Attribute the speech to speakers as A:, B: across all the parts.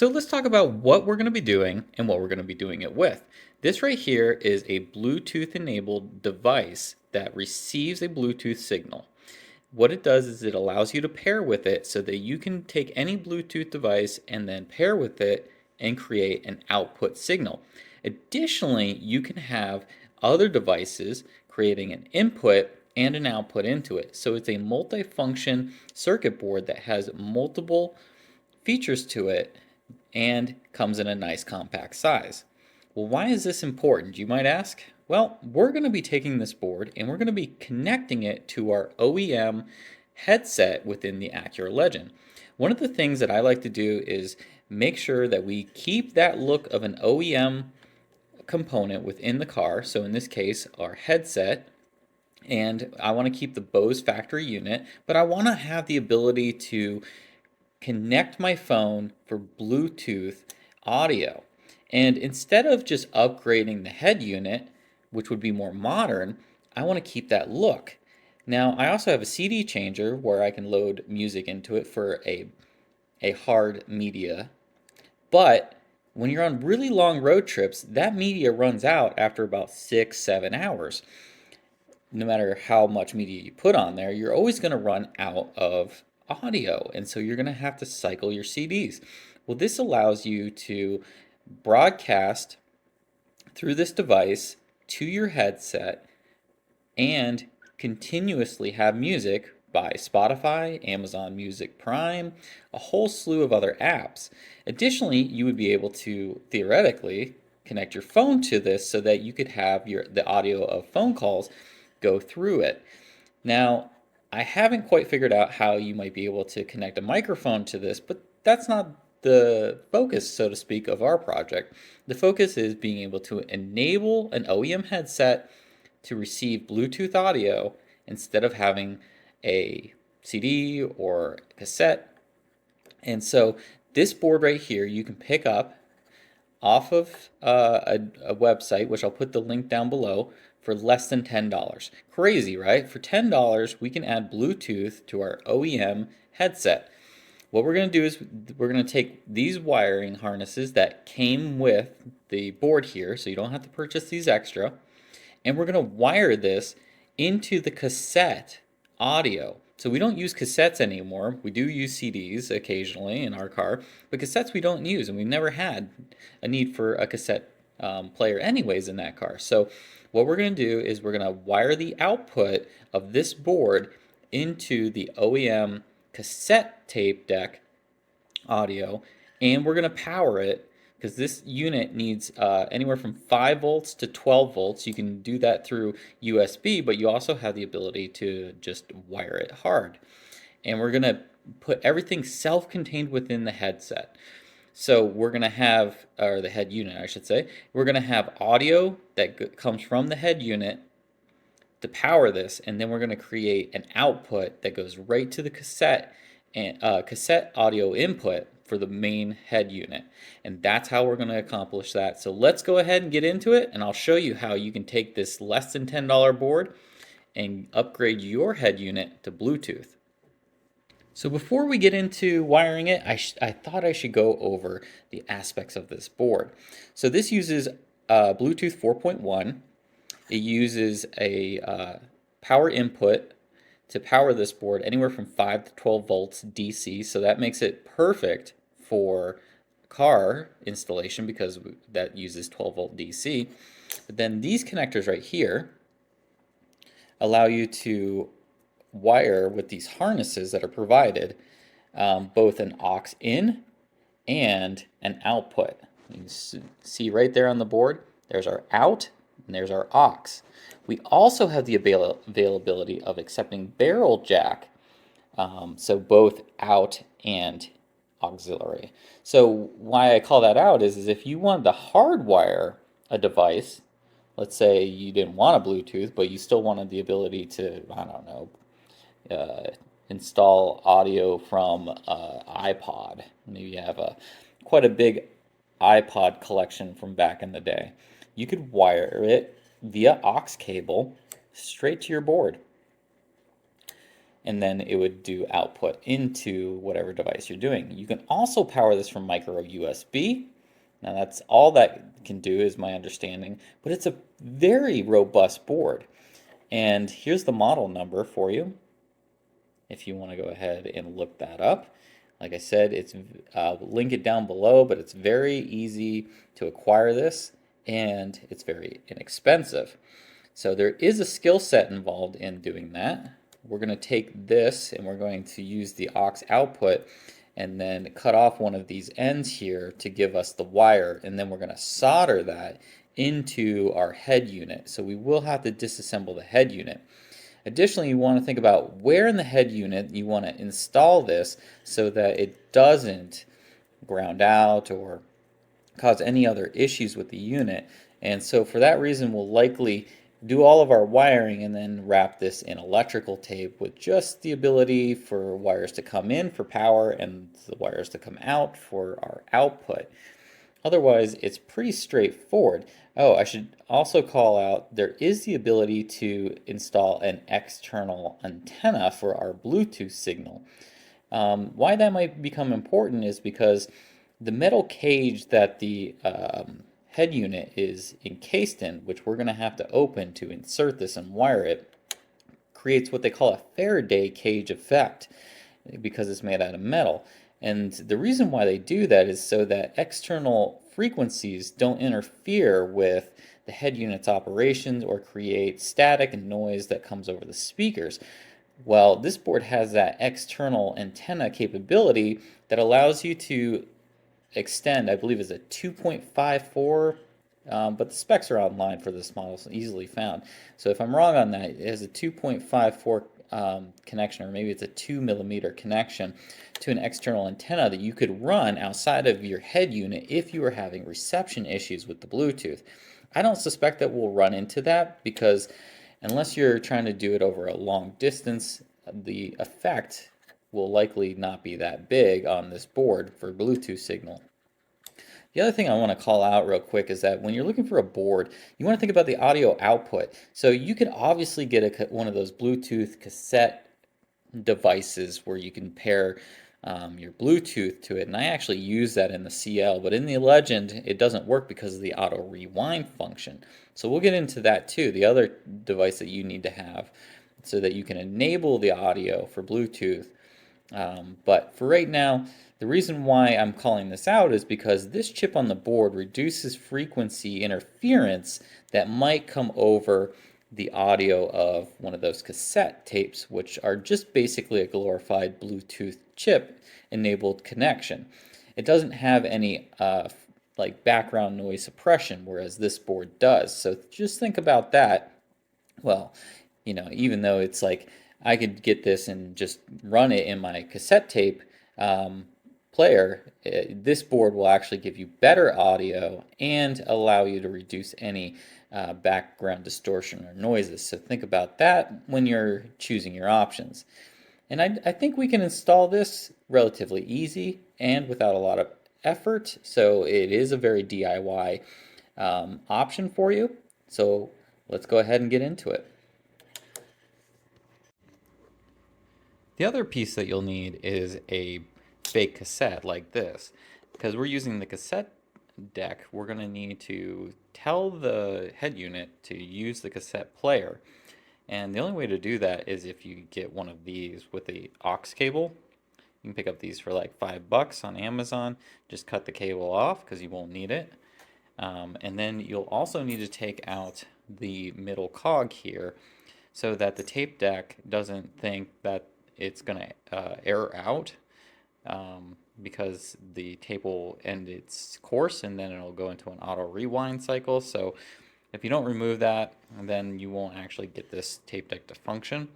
A: So let's talk about what we're going to be doing and what we're going to be doing it with. This right here is a Bluetooth enabled device that receives a Bluetooth signal. What it does is it allows you to pair with it so that you can take any Bluetooth device and then pair with it and create an output signal. Additionally, you can have other devices creating an input and an output into it. So it's a multifunction circuit board that has multiple features to it and comes in a nice compact size. Well, why is this important, you might ask? Well, we're going to be taking this board and we're going to be connecting it to our OEM headset within the Acura Legend. One of the things that I like to do is make sure that we keep that look of an OEM component within the car. So in this case, our headset, and I want to keep the Bose factory unit, but I want to have the ability to connect my phone for Bluetooth audio. And instead of just upgrading the head unit, which would be more modern, I want to keep that look. Now, I also have a CD changer where I can load music into it for a hard media. But when you're on really long road trips, that media runs out after about 6, 7 hours. No matter how much media you put on there, you're always going to run out of audio. And so you're going to have to cycle your CDs. Well, this allows you to broadcast through this device to your headset and continuously have music by Spotify, Amazon Music Prime, a whole slew of other apps. Additionally, you would be able to theoretically connect your phone to this so that you could have the audio of phone calls go through it. Now, I haven't quite figured out how you might be able to connect a microphone to this, but that's not the focus, so to speak, of our project. The focus is being able to enable an OEM headset to receive Bluetooth audio instead of having a CD or cassette. And so this board right here you can pick up off of a website, which I'll put the link down below, for less than $10. Crazy, right? For $10, we can add Bluetooth to our OEM headset. What we're going to do is we're going to take these wiring harnesses that came with the board here, so you don't have to purchase these extra, and we're going to wire this into the cassette audio. So we don't use cassettes anymore. We do use CDs occasionally in our car, but cassettes we don't use, and we've never had a need for a cassette player anyways in that car. So what we're going to do is we're going to wire the output of this board into the OEM cassette tape deck audio, and we're going to power it because this unit needs anywhere from 5 volts to 12 volts. You can do that through USB, but you also have the ability to just wire it hard. And we're going to put everything self-contained within the headset. So we're going to have, or the head unit, I should say, we're going to have audio that comes from the head unit to power this, and then we're going to create an output that goes right to the cassette and cassette audio input for the main head unit. And that's how we're going to accomplish that. So let's go ahead and get into it, and I'll show you how you can take this less than $10 board and upgrade your head unit to Bluetooth. So before we get into wiring it, I thought I should go over the aspects of this board. So this uses Bluetooth 4.1. It uses a power input to power this board anywhere from 5 to 12 volts DC. So that makes it perfect for car installation because that uses 12 volt DC. But then these connectors right here allow you to wire with these harnesses that are provided both an aux in and an output. You can see right there on the board, there's our out and there's our aux. We also have the availability of accepting barrel jack, so both out and auxiliary. So why I call that out is if you want to hardwire a device, let's say you didn't want a Bluetooth, but you still wanted the ability to, I don't know, install audio from iPod. Maybe you have quite a big iPod collection from back in the day. You could wire it via aux cable straight to your board. and then it would do output into whatever device you're doing. You can also power this from micro USB. Now that's all that can do is my understanding, but it's a very robust board. And here's the model number for you if you want to go ahead and look that up. Like I said, it's link it down below, but it's very easy to acquire this and it's very inexpensive. So there is a skill set involved in doing that. We're going to take this and we're going to use the aux output and then cut off one of these ends here to give us the wire, and then we're going to solder that into our head unit. So we will have to disassemble the head unit. Additionally, you want to think about where in the head unit you want to install this so that it doesn't ground out or cause any other issues with the unit. And so for that reason, we'll likely do all of our wiring and then wrap this in electrical tape with just the ability for wires to come in for power and the wires to come out for our output. Otherwise, it's pretty straightforward. Oh, I should also call out there is the ability to install an external antenna for our Bluetooth signal. Why that might become important is because the metal cage that the head unit is encased in, which we're going to have to open to insert this and wire it, creates what they call a Faraday cage effect because it's made out of metal. And the reason why they do that is so that external frequencies don't interfere with the head unit's operations or create static and noise that comes over the speakers. Well, this board has that external antenna capability that allows you to extend, I believe is a 2.54, but the specs are online for this model, so easily found. So if I'm wrong on that, it has a 2.54 connection, or maybe it's a 2mm connection to an external antenna that you could run outside of your head unit if you were having reception issues with the Bluetooth. I don't suspect that we'll run into that because unless you're trying to do it over a long distance, the effect will likely not be that big on this board for Bluetooth signal. The other thing I want to call out real quick is that when you're looking for a board, you want to think about the audio output. So you could obviously get one of those Bluetooth cassette devices where you can pair your Bluetooth to it, and I actually use that in the CL, but in the Legend it doesn't work because of the auto rewind function. So we'll get into that too, the other device that you need to have so that you can enable the audio for Bluetooth. But for right now, the reason why I'm calling this out is because this chip on the board reduces frequency interference that might come over the audio of one of those cassette tapes, which are just basically a glorified Bluetooth chip enabled connection. It doesn't have any like background noise suppression, whereas this board does. So just think about that. Well, you know, even though it's like I could get this and just run it in my cassette tape player, this board will actually give you better audio and allow you to reduce any background distortion or noises. So think about that when you're choosing your options. And I think we can install this relatively easy and without a lot of effort. So it is a very DIY option for you. So let's go ahead and get into it. The other piece that you'll need is a fake cassette like this. Because we're using the cassette deck, we're going to need to tell the head unit to use the cassette player. And the only way to do that is if you get one of these with a aux cable. You can pick up these for like $5 on Amazon. Just cut the cable off because you won't need it. And then you'll also need to take out the middle cog here so that the tape deck doesn't think that it's going to error out because the tape will end its course and then it'll go into an auto rewind cycle. So if you don't remove that, then you won't actually get this tape deck to function.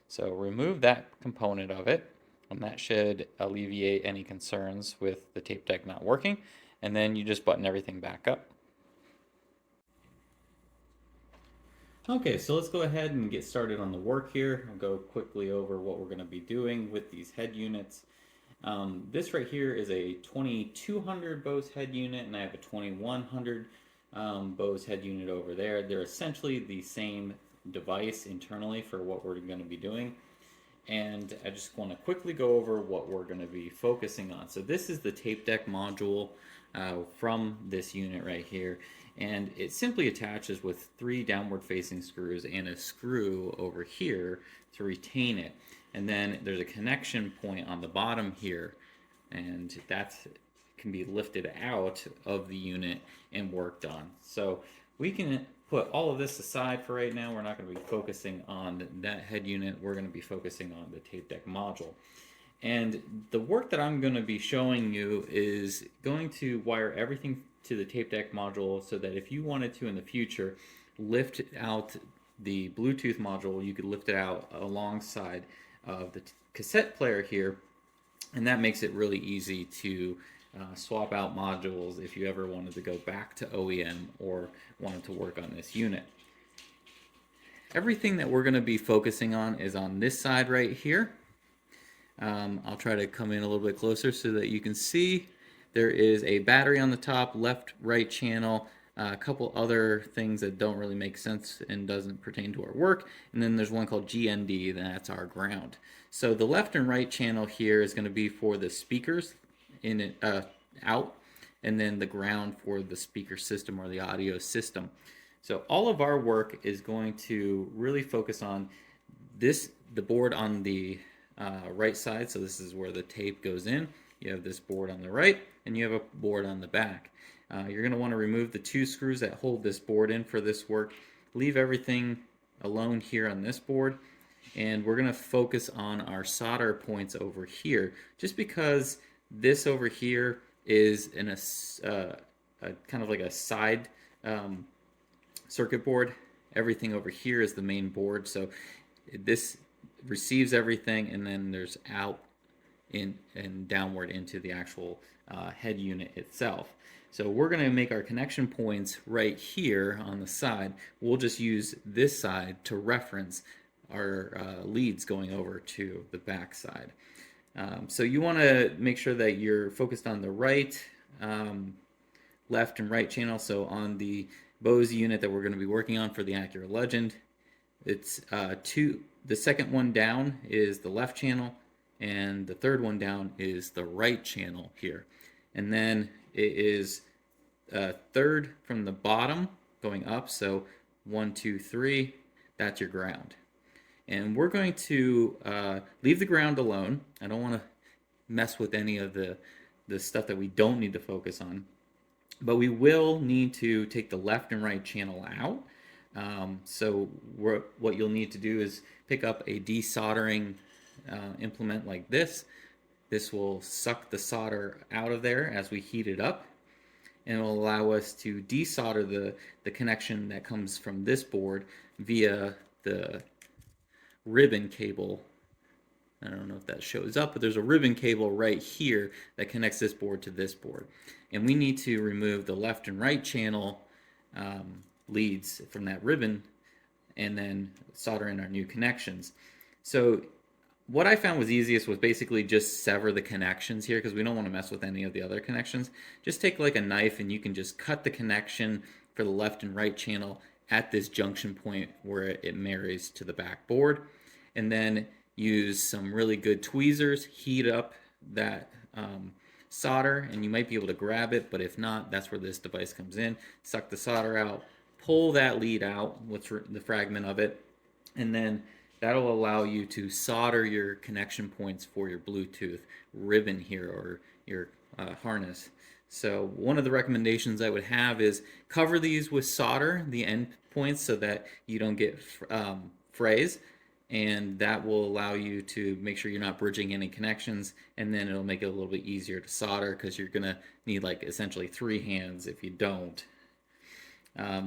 A: So remove that component of it, and that should alleviate any concerns with the tape deck not working. And then you just button everything back up. Okay, so let's go ahead and get started on the work here. I'll go quickly over what we're going to be doing with these head units. This right here is a 2200 Bose head unit, and I have a 2100 Bose head unit over there. They're essentially the same device internally for what we're going to be doing. and I just want to quickly go over what we're going to be focusing on. So this is the tape deck module from this unit right here, and it simply attaches with 3 downward facing screws and a screw over here to retain it. And then there's a connection point on the bottom here, and that can be lifted out of the unit and worked on. So we can put all of this aside for right now. We're not going to be focusing on that head unit. We're going to be focusing on the tape deck module. And the work that I'm going to be showing you is going to wire everything to the tape deck module so that if you wanted to in the future lift out the Bluetooth module, you could lift it out alongside of the cassette player here, and that makes it really easy to swap out modules if you ever wanted to go back to OEM or wanted to work on this unit. Everything that we're going to be focusing on is on this side right here. I'll try to come in a little bit closer so that you can see. There is a battery on the top, left, right channel, a couple other things that don't really make sense and doesn't pertain to our work, and then there's one called GND, that's our ground. So the left and right channel here is going to be for the speakers in it, out, and then the ground for the speaker system or the audio system. So all of our work is going to really focus on the board on the right side. So this is where the tape goes in. You have this board on the right, and you have a board on the back. You're going to want to remove the 2 screws that hold this board in for this work. Leave everything alone here on this board, and we're going to focus on our solder points over here, just because this over here is in a kind of like a side circuit board. Everything over here is the main board, so this receives everything, and then there's out in and downward into the actual head unit itself. So we're going to make our connection points right here on the side. We'll just use this side to reference our leads going over to the back side. So you want to make sure that you're focused on the right, left, and right channel. So on the Bose unit that we're going to be working on for the Acura Legend, it's the second one down is the left channel, and the third one down is the right channel here. And then it is third from the bottom going up, so 1, 2, 3, that's your ground. And we're going to leave the ground alone. I don't want to mess with any of the stuff that we don't need to focus on. But we will need to take the left and right channel out. So what you'll need to do is pick up a desoldering implement like this. This will suck the solder out of there as we heat it up, and it will allow us to desolder the connection that comes from this board via the ribbon cable. I don't know if that shows up, but there's a ribbon cable right here that connects this board to this board. And we need to remove the left and right channel leads from that ribbon and then solder in our new connections. So what I found was easiest was basically just sever the connections here, because we don't want to mess with any of the other connections. Just take like a knife and you can just cut the connection for the left and right channel at this junction point where it marries to the back board, and then use some really good tweezers, heat up that solder, and you might be able to grab it, but if not, that's where this device comes in. Suck the solder out, pull that lead out with the fragment of it, and then that'll allow you to solder your connection points for your Bluetooth ribbon here, or your harness. So one of the recommendations I would have is cover these with solder, the end points, so that you don't get frays, and that will allow you to make sure you're not bridging any connections, and then it'll make it a little bit easier to solder, because you're gonna need like essentially 3 hands if you don't.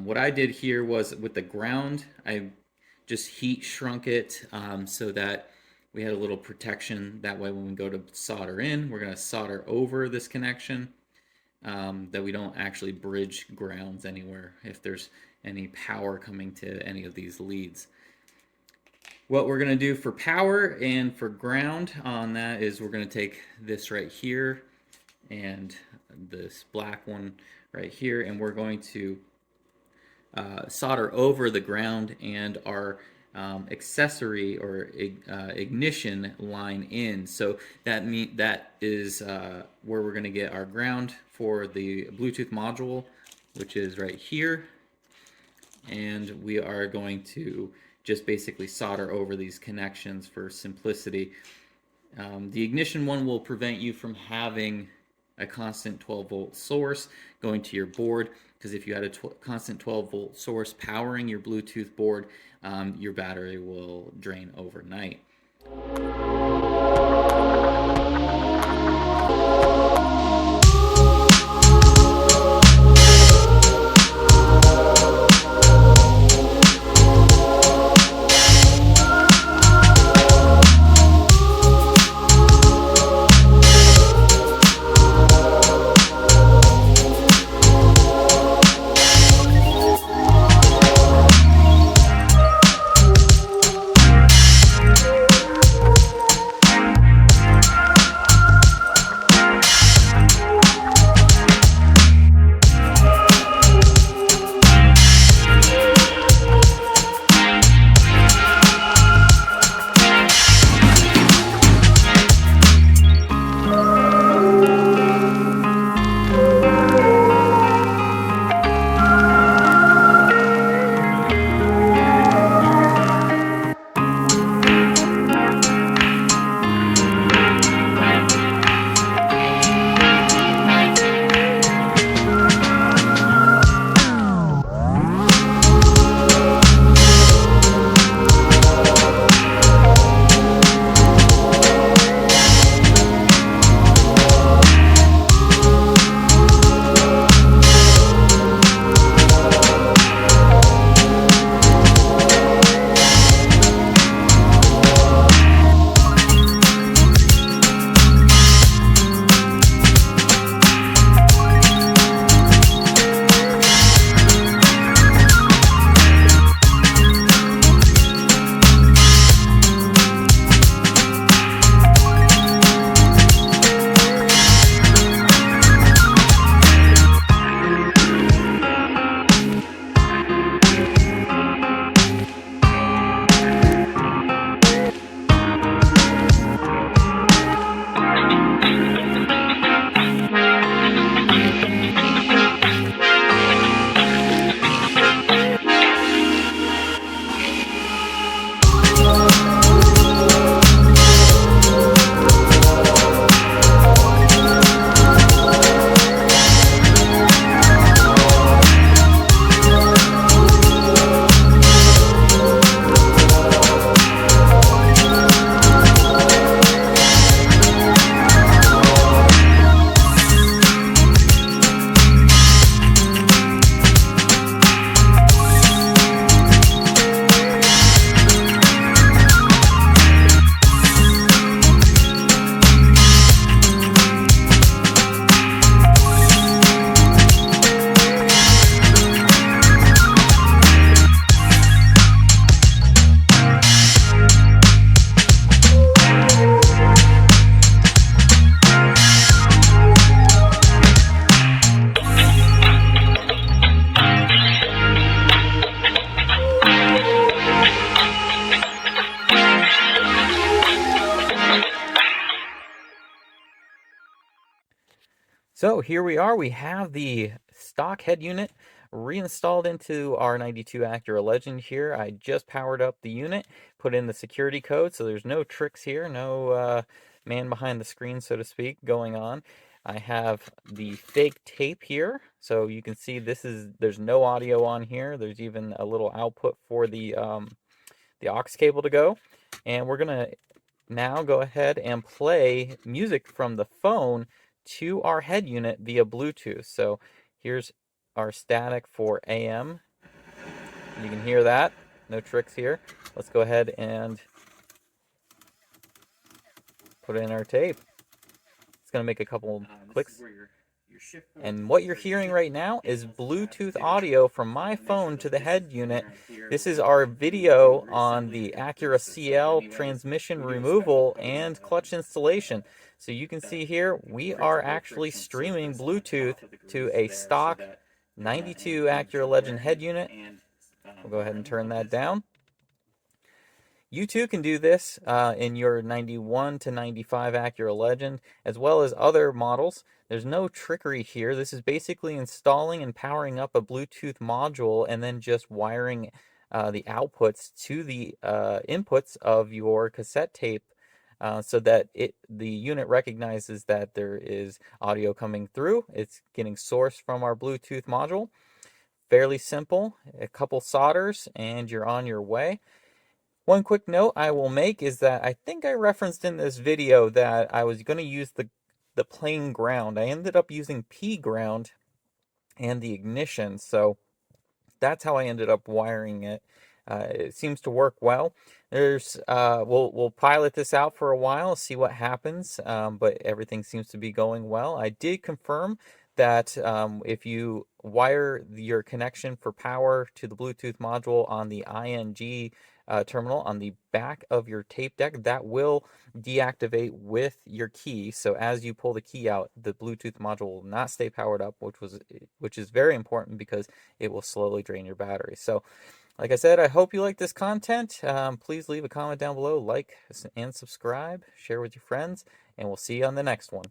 A: What I did here was with the ground, I just heat shrunk it so that we had a little protection. That way when we go to solder in, we're going to solder over this connection, that we don't actually bridge grounds anywhere if there's any power coming to any of these leads. What we're going to do for power and for ground on that is we're going to take this right here and this black one right here, and we're going to solder over the ground and our accessory or ignition line in. So that is where we're going to get our ground for the Bluetooth module, which is right here. And we are going to just basically solder over these connections for simplicity. The ignition one will prevent you from having a constant 12-volt source going to your board, because if you had a constant 12-volt source powering your Bluetooth board, your battery will drain overnight. So here we are. We have the stock head unit reinstalled into our 92 Acura Legend here. I just powered up the unit, put in the security code, so there's no tricks here, no man behind the screen, so to speak, going on. I have the fake tape here, so you can see there's no audio on here. There's even a little output for the aux cable to go. And we're going to now go ahead and play music from the phone to our head unit via Bluetooth. So here's our static for AM. You can hear that. No tricks here. Let's go ahead and put in our tape. It's going to make a couple clicks. And what you're hearing right now is Bluetooth audio from my phone to the head unit. This is our video on the Acura CL transmission removal and clutch installation. So you can see here, we are actually streaming Bluetooth to a stock 92 Acura Legend head unit. We'll go ahead and turn that down. You too can do this in your 91 to 95 Acura Legend, as well as other models. There's no trickery here. This is basically installing and powering up a Bluetooth module and then just wiring the outputs to the inputs of your cassette tape so that the unit recognizes that there is audio coming through. It's getting source from our Bluetooth module. Fairly simple, a couple solders, and you're on your way. One quick note I will make is that I think I referenced in this video that I was going to use the plain ground. I ended up using P ground and the ignition, so that's how I ended up wiring it. It seems to work well. We'll pilot this out for a while, see what happens. But everything seems to be going well. I did confirm that if you wire your connection for power to the Bluetooth module on the ING terminal on the back of your tape deck, that will deactivate with your key. So as you pull the key out, the Bluetooth module will not stay powered up, which is very important because it will slowly drain your battery. So, like I said, I hope you like this content. Please leave a comment down below, like and subscribe, share with your friends, and we'll see you on the next one.